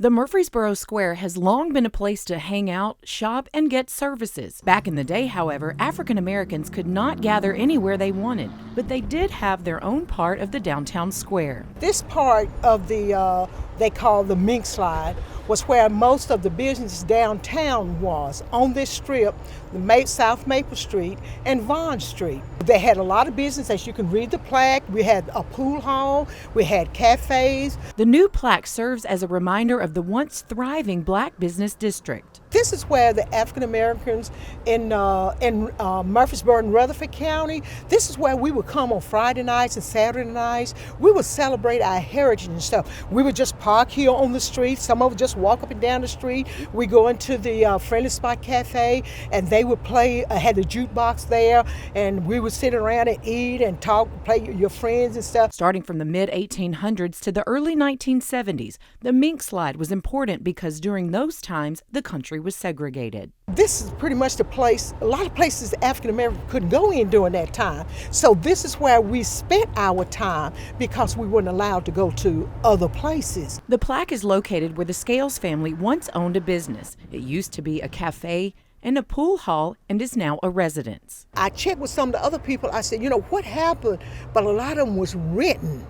The Murfreesboro Square has long been a place to hang out, shop, and get services. Back in the day, however, African Americans could not gather anywhere they wanted, but they did have their own part of the downtown square. This part of the, they call the Mink Slide, was where most of the business downtown was, on this strip, the South Maple Street and Vaughn Street. They had a lot of business, as you can read the plaque. We had a pool hall, we had cafes. The new plaque serves as a reminder of the once thriving black business district. This is where the African Americans in Murfreesboro and Rutherford County, this is where we would come on Friday nights and Saturday nights. We would celebrate our heritage and stuff. We would just park here on the street. Some of us just walk up and down the street. We go into the Friendly Spot Cafe, and they would play, had the jukebox there, and we would sit around and eat and talk, play your friends and stuff. Starting from the mid-1800s to the early 1970s, the Mink Slide was important because during those times, the country was segregated. This is pretty much the place, a lot of places African Americans couldn't go in during that time. So this is where we spent our time because we weren't allowed to go to other places. The plaque is located where the Scales family once owned a business. It used to be a cafe and a pool hall and is now a residence. I checked with some of the other people. I said, what happened? But a lot of them was written.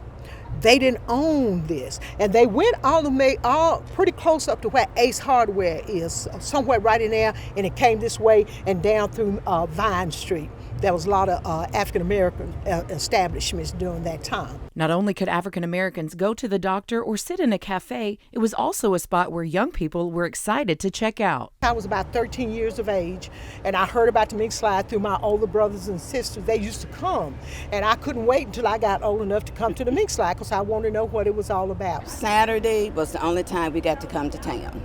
They didn't own this. And they went all pretty close up to where Ace Hardware is, somewhere right in there, and it came this way and down through Vine Street. There was a lot of African American establishments during that time. Not only could African Americans go to the doctor or sit in a cafe, it was also a spot where young people were excited to check out. I was about 13 years of age, and I heard about the Mink Slide through my older brothers and sisters. They used to come, and I couldn't wait until I got old enough to come to the Mink Slide because I wanted to know what it was all about. Saturday was the only time we got to come to town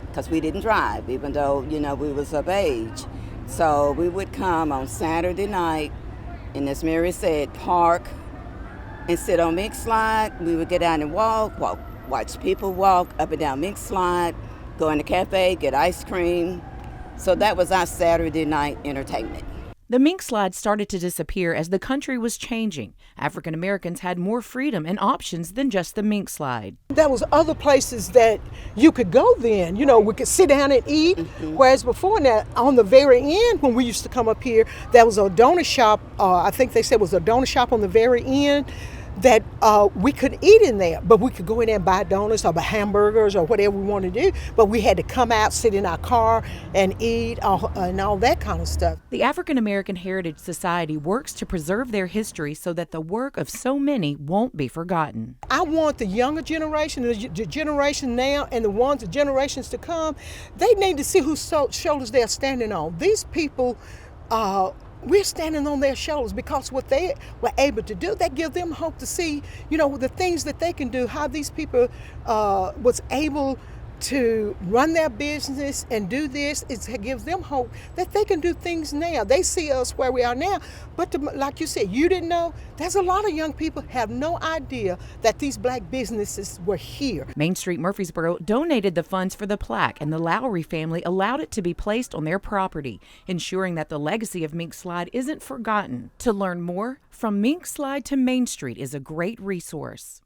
because we didn't drive, even though, we was of age. So we would come on Saturday night, and as Mary said, park and sit on Mink Slide. We would get out and walk, watch people walk up and down Mink Slide, go in the cafe, get ice cream. So that was our Saturday night entertainment. The Mink Slide started to disappear as the country was changing. African Americans had more freedom and options than just the Mink Slide. There was other places that you could go then. We could sit down and eat. Mm-hmm. Whereas before that, on the very end, when we used to come up here, there was a donut shop. I think they said it was a donut shop on the very end that we could eat in there, but we could go in there and buy donuts or buy hamburgers or whatever we wanted to do, but we had to come out, sit in our car and eat and all that kind of stuff. The African American Heritage Society works to preserve their history so that the work of so many won't be forgotten. I want the younger generation, the generation now and the generations to come, they need to see whose shoulders they're standing on. These people, we're standing on their shoulders because what they were able to do, that gives them hope to see, the things that they can do, how these people was able to run their business and do this. It gives them hope that they can do things now. They see us where we are now, but like you said, you didn't know, there's a lot of young people have no idea that these black businesses were here. Main Street Murfreesboro donated the funds for the plaque, and the Lowry family allowed it to be placed on their property, ensuring that the legacy of Mink Slide isn't forgotten. To learn more, From Mink Slide to Main Street is a great resource.